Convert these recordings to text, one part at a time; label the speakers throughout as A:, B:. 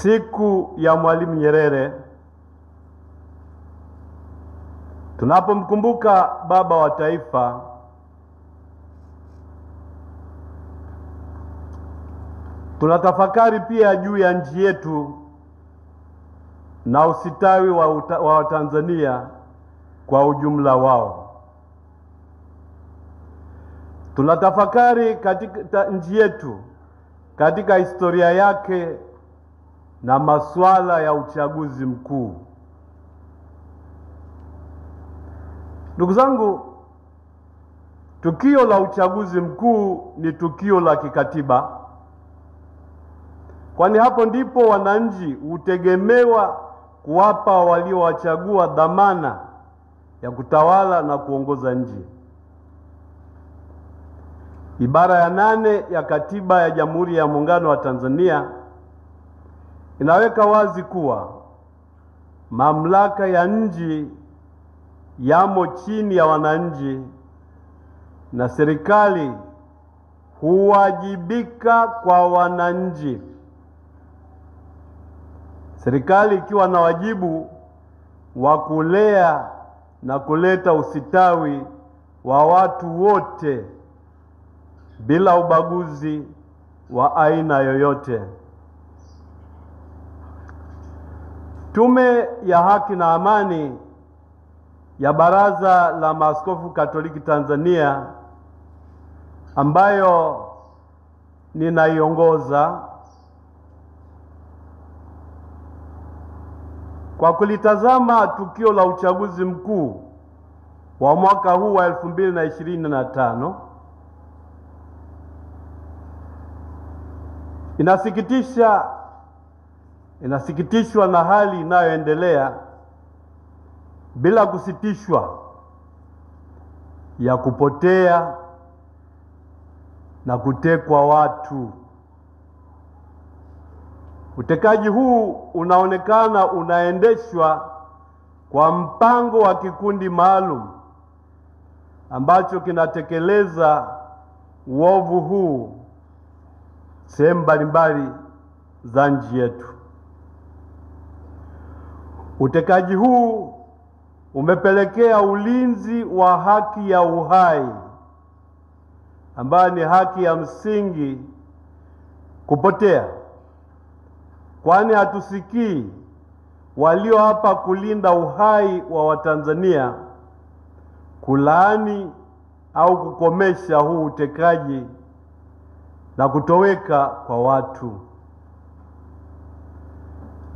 A: Siku ya Mwalimu Nyerere, tunapomkumbuka baba wa taifa, tunatafakari pia juu ya nchi yetu na usitawi wa Tanzania kwa ujumla wao. Tunatafakari katika nchi yetu, katika historia yake na masuala ya uchaguzi mkuu. Ndugu zangu, tukio la uchaguzi mkuu ni tukio la kikatiba, kwani hapo ndipo wananchi hutegemewa kuwapa waliowachagua dhamana ya kutawala na kuongoza nchi. Ibara ya 8 ya Katiba ya Jamhuri ya Muungano wa Tanzania inaweka wazi kuwa mamlaka ya nchi yamo chini ya wananchi na serikali huwajibika kwa wananchi. Serikali ikiwa na wajibu wa kulea na kuleta usitawi wa watu wote bila ubaguzi wa aina yoyote. Tume ya Haki na Amani ya Baraza la Maaskofu Katoliki Tanzania, ambayo ninaiongoza, kwa kulitazama tukio la uchaguzi mkuu wa mwaka huu wa 2025, inasikitishwa na hali inayoendelea bila kusitishwa ya kupotea na kutekwa watu. Utekaji huu unaonekana unaendeshwa kwa mpango wa kikundi maalum ambacho kinatekeleza uovu huu sehemu mbalimbali za nchi yetu. Utekaji huu umepelekea ulinzi wa haki ya uhai, ambayo ni haki ya msingi, kupotea, kwani hatusikii walio hapa kulinda uhai wa Watanzania kulaani au kukomesha huu utekaji na kutoweka kwa watu.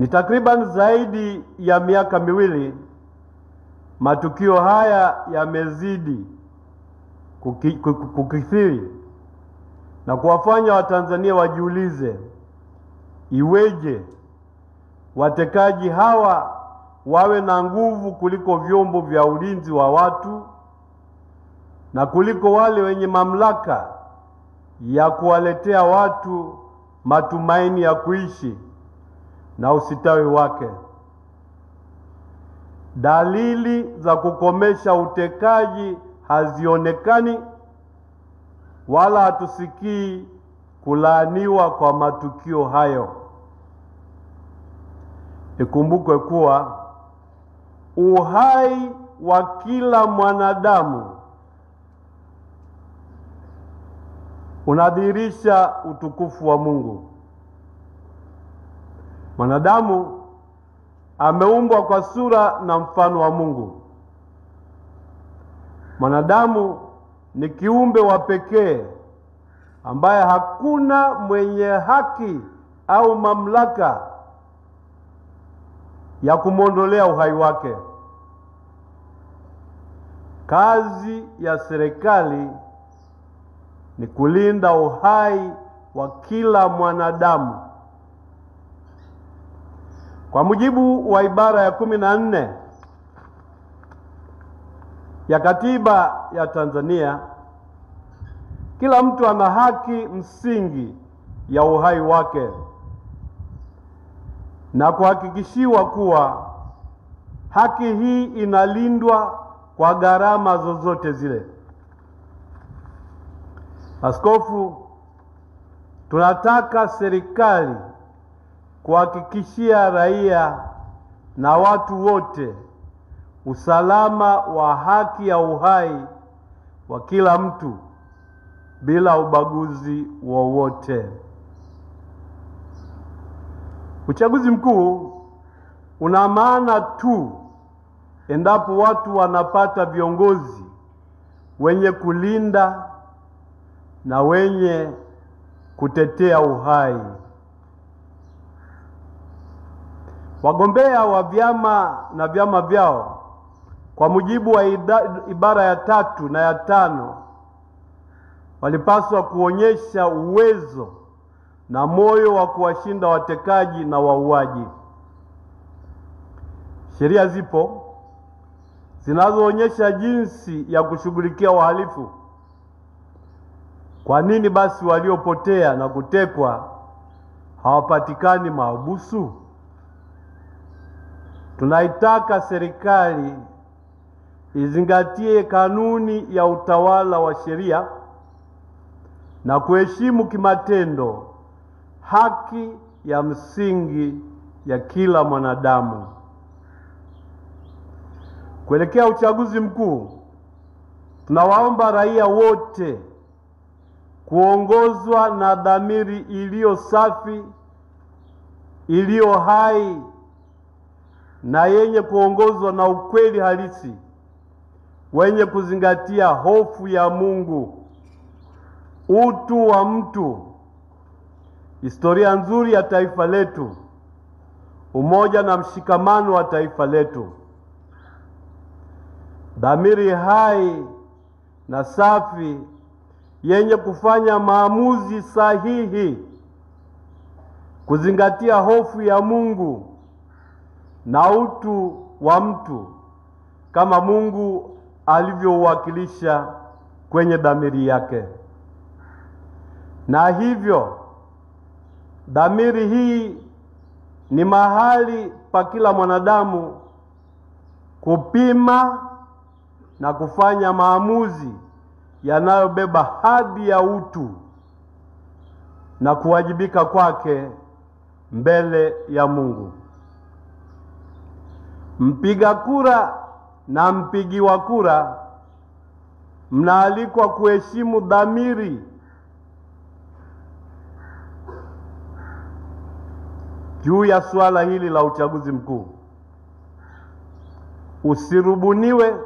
A: Ni takriban zaidi ya miaka miwili matukio haya yamezidi kukithiri na kuwafanya Watanzania wajiulize, iweje watekaji hawa wawe na nguvu kuliko vyombo vya ulinzi wa watu na kuliko wale wenye mamlaka ya kuwaletea watu matumaini ya kuishi na usitawi wake. Dalili za kukomesha utekaji hazionekani, wala hatusikii kulaaniwa kwa matukio hayo. Ikumbukwe kuwa uhai wa kila mwanadamu unadhihirisha utukufu wa Mungu. Mwanadamu ameumbwa kwa sura na mfano wa Mungu. Mwanadamu ni kiumbe wa pekee ambaye hakuna mwenye haki au mamlaka ya kumwondolea uhai wake. Kazi ya serikali ni kulinda uhai wa kila mwanadamu. Kwa mujibu wa ibara ya 14 ya Katiba ya Tanzania, kila mtu ana haki msingi ya uhai wake na kuhakikishiwa kuwa haki hii inalindwa kwa gharama zozote zile. Askofu, tunataka serikali kuhakikishia raia na watu wote usalama wa haki ya uhai wa kila mtu bila ubaguzi wowote. Uchaguzi mkuu una maana tu endapo watu wanapata viongozi wenye kulinda na wenye kutetea uhai. Wagombea wa vyama na vyama vyao kwa mujibu wa ibara ya 3 na ya 5 walipaswa kuonyesha uwezo na moyo wa kuwashinda watekaji na wauaji. Sheria zipo zinazoonyesha jinsi ya kushughulikia wahalifu. Kwa nini basi waliopotea na kutekwa hawapatikani mahabusu? Tunaitaka serikali izingatie kanuni ya utawala wa sheria na kuheshimu kimatendo haki ya msingi ya kila mwanadamu. Kuelekea uchaguzi mkuu, tunawaomba raia wote kuongozwa na dhamiri iliyo safi, iliyo hai na yenye kuongozwa na ukweli halisi, wenye kuzingatia hofu ya Mungu, utu wa mtu, historia nzuri ya taifa letu, umoja na mshikamano wa taifa letu. Dhamiri hai na safi yenye kufanya maamuzi sahihi, kuzingatia hofu ya Mungu na utu wa mtu kama Mungu alivyouwakilisha kwenye dhamiri yake. Na hivyo dhamiri hii ni mahali pa kila mwanadamu kupima na kufanya maamuzi yanayobeba hadhi ya utu na kuwajibika kwake mbele ya Mungu. Mpiga kura na mpigiwa kura mnaalikwa kuheshimu dhamiri juu ya suala hili la uchaguzi mkuu. Usirubuniwe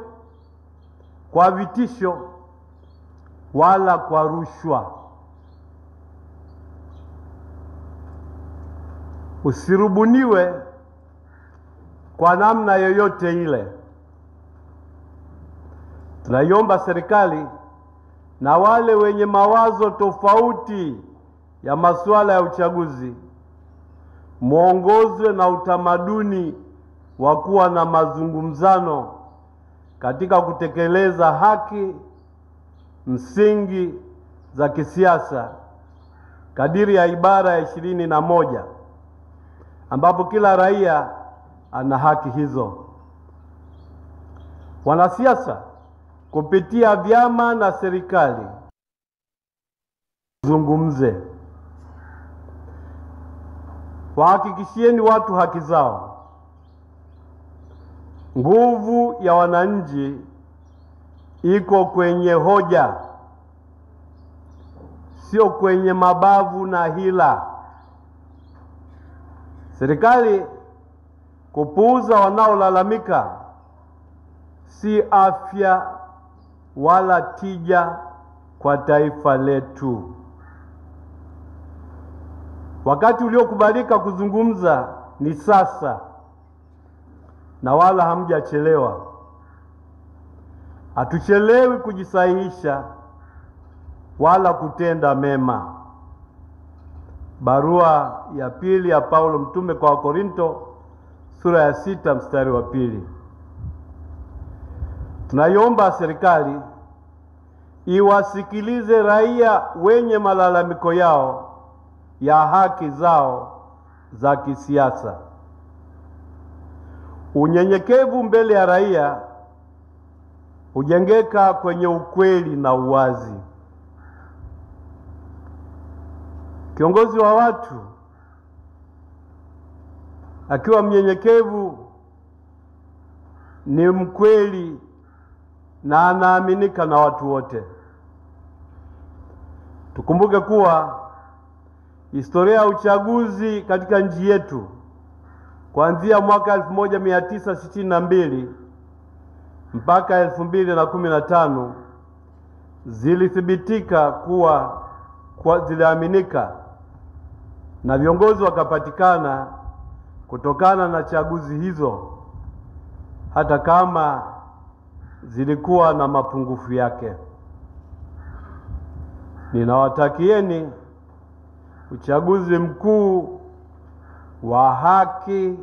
A: kwa vitisho wala kwa rushwa. Usirubuniwe kwa namna yoyote ile. Tunaiomba serikali na wale wenye mawazo tofauti ya masuala ya uchaguzi muongozwe na utamaduni wa kuwa na mazungumzano katika kutekeleza haki msingi za kisiasa kadiri ya ibara ya 21 ambapo kila raia ana haki hizo. Wanasiasa kupitia vyama na serikali zungumze, wahakikishieni watu haki zao. Nguvu ya wananchi iko kwenye hoja, sio kwenye mabavu na hila. Serikali kupuuza wanaolalamika si afya wala tija kwa taifa letu. Wakati uliokubalika kuzungumza ni sasa, na wala hamjachelewa. Hatuchelewi kujisahihisha wala kutenda mema. Barua ya pili ya Paulo mtume kwa Wakorinto sura ya 6 mstari wa 2. Tunaiomba serikali iwasikilize raia wenye malalamiko yao ya haki zao za kisiasa. Unyenyekevu mbele ya raia hujengeka kwenye ukweli na uwazi. Kiongozi wa watu akiwa mnyenyekevu, ni mkweli na anaaminika na watu wote. Tukumbuke kuwa historia ya uchaguzi katika nchi yetu kuanzia mwaka 1962 mpaka 2015 zilithibitika kuwa ziliaminika na viongozi wakapatikana kutokana na chaguzi hizo, hata kama zilikuwa na mapungufu yake. Ninawatakieni uchaguzi mkuu wa haki,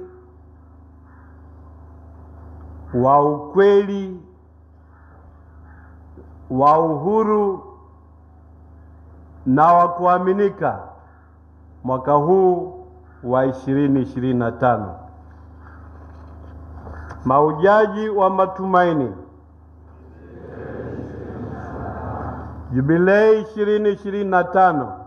A: wa ukweli, wa uhuru na wa kuaminika mwaka huu wa 2025. Mahujaji wa matumaini. Jubilei 2025.